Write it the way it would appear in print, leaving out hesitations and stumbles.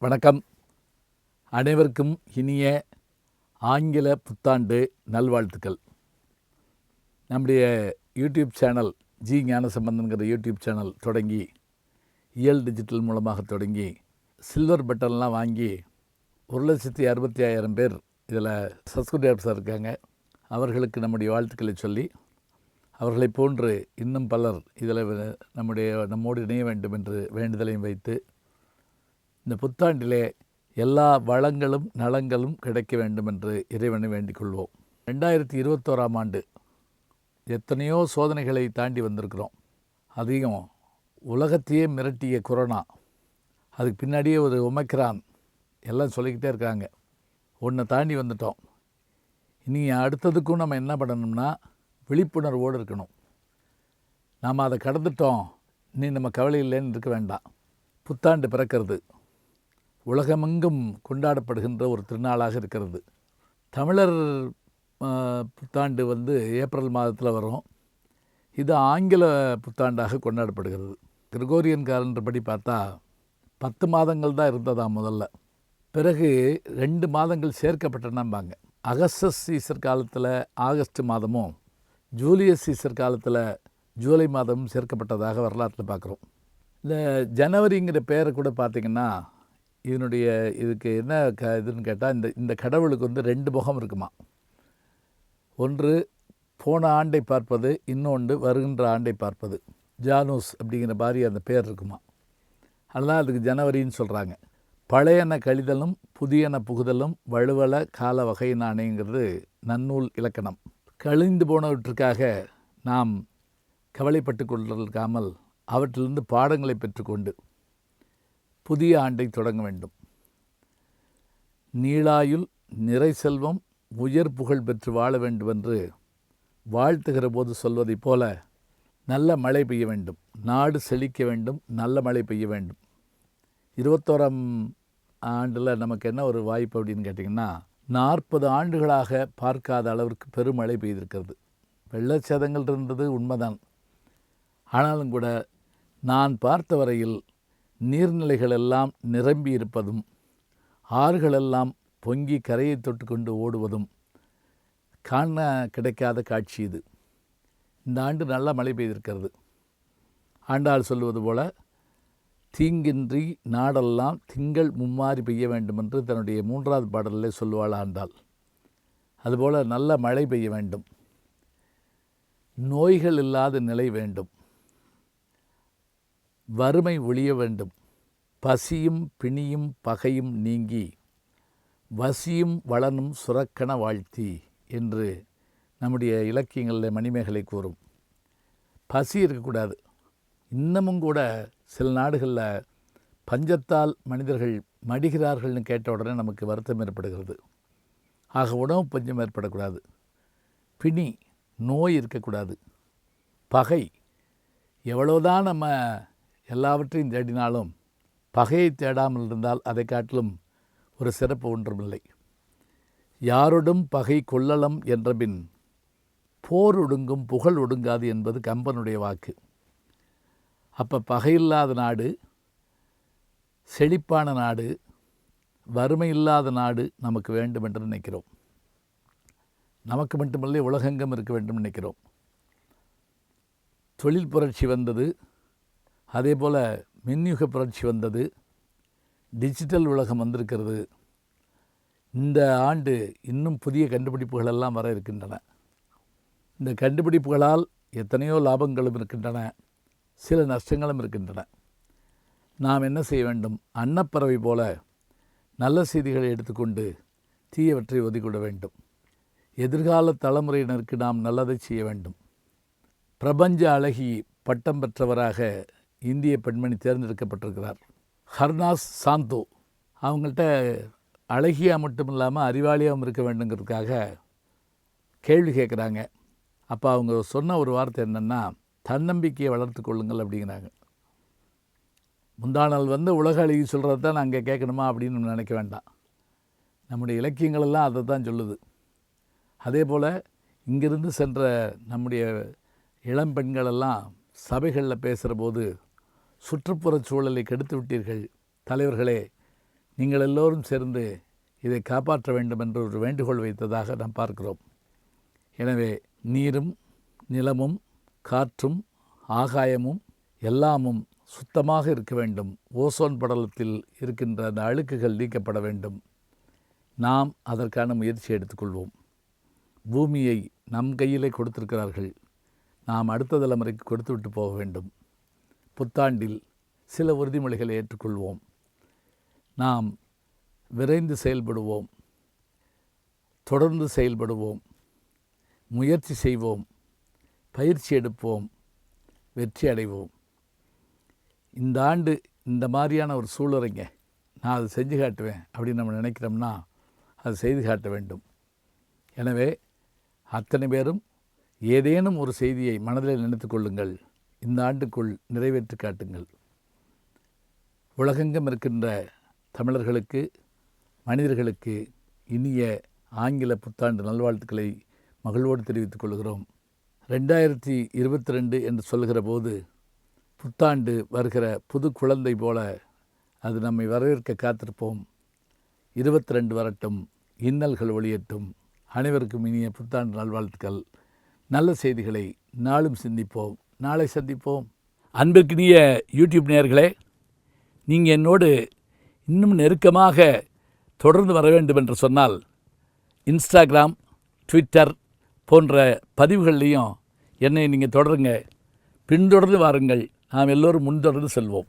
வணக்கம். அனைவருக்கும் இனிய ஆங்கில புத்தாண்டு நல்வாழ்த்துக்கள். நம்முடைய யூடியூப் சேனல் ஜி ஞானசம்பந்தன்கிற யூடியூப் சேனல் தொடங்கி இயல் டிஜிட்டல் மூலமாக தொடங்கி சில்வர் பட்டன்லாம் வாங்கி 1,65,000 பேர் இதில் சப்ஸ்கிரைபர்ஸாக இருக்காங்க. அவர்களுக்கு நம்முடைய வாழ்த்துக்களை சொல்லி அவர்களைப் போன்று இன்னும் பலர் இதில் நம்மோடு இணைய வேண்டும் என்று வேண்டுதலையும் வைத்து இந்த புத்தாண்டிலே எல்லா வளங்களும் நலங்களும் கிடைக்க வேண்டும் என்று இறைவனை வேண்டிக் கொள்வோம். 2021ஆம் ஆண்டு எத்தனையோ சோதனைகளை தாண்டி வந்திருக்கிறோம். அதிகம் உலகத்தையே மிரட்டிய கொரோனா, அதுக்கு பின்னாடியே ஒரு ஒமைக்ரான், எல்லாம் சொல்லிக்கிட்டே இருக்காங்க. ஒன்றை தாண்டி வந்துட்டோம். இனி அடுத்ததுக்கும் நம்ம என்ன பண்ணணும்னா விழிப்புணர்வோடு இருக்கணும். நாம் அதை கடந்துட்டோம், இனி நம்ம கவலை இல்லைன்னு இருக்க வேண்டாம். புத்தாண்டு பிறக்கிறது, உலகமெங்கும் கொண்டாடப்படுகின்ற ஒரு திருநாளாக இருக்கிறது. தமிழர் புத்தாண்டு ஏப்ரல் மாதத்தில் வரும். இது ஆங்கில புத்தாண்டாக கொண்டாடப்படுகிறது. கிரிகோரியன் காலண்டர் படி பார்த்தா 10 மாதங்கள் தான் இருந்ததாம் முதல்ல. பிறகு 2 மாதங்கள் சேர்க்கப்பட்டனம்பாங்க. அகஸ்டஸ் சீசர் காலத்தில் ஆகஸ்ட் மாதமும் ஜூலியஸ் சீசர் காலத்தில் ஜூலை மாதமும் சேர்க்கப்பட்டதாக வரலாற்றில் பார்க்குறோம். இந்த ஜனவரிங்கிற பேரை கூட பார்த்திங்கன்னா இதுக்கு என்ன இதுன்னு கேட்டால் இந்த கடவுளுக்கு 2 முகம் இருக்குமா. ஒன்று போன ஆண்டை பார்ப்பது, இன்னொன்று வருகின்ற ஆண்டை பார்ப்பது. ஜானூஸ் அப்படிங்கிற மாதிரி அந்த பேர் இருக்குமா. அதனால் அதுக்கு ஜனவரின்னு சொல்கிறாங்க. பழையன கழிதலும் புதியன புகுதலும் வலுவல கால வகையினானேங்கிறது நன்னூல் இலக்கணம். கழிந்து போனவற்றுக்காக நாம் கவலைப்பட்டு கொண்டிருக்காமல் அவற்றிலிருந்து பாடங்களை பெற்றுக்கொண்டு புதிய ஆண்டை தொடங்க வேண்டும். நீளாயுள் நிறை செல்வம் உயர் புகழ் பெற்று வாழ வேண்டும் என்று வாழ்த்துகிற போது சொல்வதைப் போல நல்ல மழை பெய்ய வேண்டும், நாடு செழிக்க வேண்டும், நல்ல மழை பெய்ய வேண்டும். 21ஆம் ஆண்டில் நமக்கு என்ன ஒரு வாய்ப்பு அப்படின்னு கேட்டிங்கன்னா, 40 ஆண்டுகளாக பார்க்காத அளவிற்கு பெருமழை பெய்திருக்கிறது. வெள்ளச்சேதங்கள் இருந்தது உண்மைதான். ஆனாலும் கூட நான் பார்த்த வரையில் நீர்நிலைகள் எல்லாம் நிரம்பி இருப்பதும் ஆறுகளெல்லாம் பொங்கி கரையை தொட்டு கொண்டு ஓடுவதும் காண கிடைக்காத காட்சி இது. இந்த ஆண்டு நல்ல மழை பெய்திருக்கிறது. ஆண்டாள் சொல்வது போல தீங்கின்றி நாடெல்லாம் திங்கள் மும்மாறி பெய்ய வேண்டும் என்று தன்னுடைய 3வது பாடலில் சொல்லுவாள் ஆண்டாள். அதுபோல் நல்ல மழை பெய்ய வேண்டும், நோய்கள் இல்லாத நிலை வேண்டும், வறுமை ஒழிய வேண்டும், பசியும் பிணியும் பகையும் நீங்கி வசியும் வளனும் சுரக்கண வாழ்த்தி என்று நம்முடைய இலக்கியங்களில் மணிமேகலை கூறும். பசி இருக்கக்கூடாது. இன்னமும் கூட சில நாடுகளில் பஞ்சத்தால் மனிதர்கள் மடிகிறார்கள்னு கேட்ட உடனே நமக்கு வருத்தம் ஏற்படுகிறது. ஆக உணவு பஞ்சம் ஏற்படக்கூடாது, பிணி நோய் இருக்கக்கூடாது, பகை, எவ்வளோதான் நம்ம எல்லாவற்றையும் தேடினாலும் பகையை தேடாமல் இருந்தால் அதை காட்டிலும் ஒரு சிறப்பு ஒன்றுமில்லை. யாரொடும் பகை கொள்ளலம் என்றபின் போர் ஒடுங்கும் புகழ் ஒடுங்காது என்பது கம்பனுடைய வாக்கு. அப்போ பகையில்லாத நாடு, செழிப்பான நாடு, வறுமை இல்லாத நாடு நமக்கு வேண்டும் என்று நினைக்கிறோம். நமக்கு மட்டுமில்லை, உலகெங்கும் இருக்க வேண்டும் நினைக்கிறோம். தொழில் புரட்சி வந்தது, அதே போல் மின்யுக புரட்சி வந்தது, டிஜிட்டல் உலகம் வந்திருக்கிறது. இந்த ஆண்டு இன்னும் புதிய கண்டுபிடிப்புகள் எல்லாம் வர இருக்கின்றன. இந்த கண்டுபிடிப்புகளால் எத்தனையோ லாபங்களும் இருக்கின்றன, சில நஷ்டங்களும் இருக்கின்றன. நாம் என்ன செய்ய வேண்டும்? அன்னப்பறவை போல நல்ல செய்திகளை எடுத்துக்கொண்டு தீயவற்றை ஒதுக்கிவிட வேண்டும். எதிர்கால தலைமுறையினருக்கு நாம் நல்லதை செய்ய வேண்டும். பிரபஞ்ச அழகி பட்டம் பெற்றவராக இந்திய பெண்மணி தேர்ந்தெடுக்கப்பட்டிருக்கிறார். ஹர்னாஸ் சாந்தோ. அவங்கள்ட்ட அழகியாக மட்டும் இல்லாமல் அறிவாளியாகவும் இருக்க வேண்டுங்கிறதுக்காக கேள்வி கேட்குறாங்க. அப்போ அவங்க சொன்ன ஒரு வார்த்தை என்னென்னா, தன்னம்பிக்கையை வளர்த்து கொள்ளுங்கள் அப்படிங்கிறாங்க. முந்தா நாள் உலக அழகி சொல்கிறது தான் நாங்கள் கேட்கணுமா அப்படின்னு நினைக்க வேண்டாம். நம்முடைய இலக்கியங்களெல்லாம் அதை தான் சொல்லுது. அதே போல் இங்கிருந்து சென்ற நம்முடைய இளம் பெண்களெல்லாம் சபைகளில் பேசுகிற போது சுற்றுப்புற சூழலை கெடுத்து விட்டீர்கள் தலைவர்களே, நீங்கள் எல்லோரும் சேர்ந்து இதை காப்பாற்ற வேண்டும் என்று ஒரு வேண்டுகோள் வைத்ததாக நாம் பார்க்கிறோம். எனவே நீரும் நிலமும் காற்றும் ஆகாயமும் எல்லாமும் சுத்தமாக இருக்க வேண்டும். ஓசோன் படலத்தில் இருக்கின்ற அந்த அழுக்குகள் நீக்கப்பட வேண்டும். நாம் அதற்கான முயற்சி எடுத்துக்கொள்வோம். பூமியை நம் கையிலே கொடுத்திருக்கிறார்கள். நாம் அடுத்த தலைமுறைக்கு கொடுத்து விட்டு போக வேண்டும். புத்தாண்டில் சில உறுதிமொழிகளை ஏற்றுக்கொள்வோம். நாம் விரைந்து செயல்படுவோம், தொடர்ந்து செயல்படுவோம், முயற்சி செய்வோம், பயிற்சி எடுப்போம், வெற்றி அடைவோம். இந்த ஆண்டு இந்த மாதிரியான ஒரு சூளுரைங்க நான் அதை செஞ்சு காட்டுவேன் அப்படின்னு நம்ம நினைக்கிறோம்னா அது செய்து காட்ட வேண்டும். எனவே அத்தனை பேரும் ஏதேனும் ஒரு செய்தியை மனதில் நினைத்து கொள்ளுங்கள். இந்த ஆண்டுக்குள் நிறைவேற்றி காட்டுங்கள். உலகெங்கும் இருக்கின்ற தமிழர்களுக்கு, மனிதர்களுக்கு இனிய ஆங்கில புத்தாண்டு நல்வாழ்த்துக்களை மகிழ்வோடு தெரிவித்துக் கொள்கிறோம். 2022 என்று சொல்கிற போது புத்தாண்டு வருகிற புது குழந்தை போல அது நம்மை வரவேற்க காத்திருப்போம். 22 வரட்டும், இன்னல்கள் ஒழியட்டும். அனைவருக்கும் இனிய புத்தாண்டு நல்வாழ்த்துக்கள். நல்ல செய்திகளை நாளும் சிந்திப்போம், நாளை சந்திப்போம். அன்பிற்கினிய யூடியூப் நேயர்களே, நீங்கள் என்னோடு இன்னும் நெருக்கமாக தொடர்ந்து வர வேண்டும் என்று சொன்னால் இன்ஸ்டாகிராம், ட்விட்டர் போன்ற பதிவுகள்லையும் என்னை நீங்கள் தொடருங்க. பின்தொடர்ந்து வாருங்கள். நாம் எல்லோரும் முன்தொடர்ந்து செல்வோம்.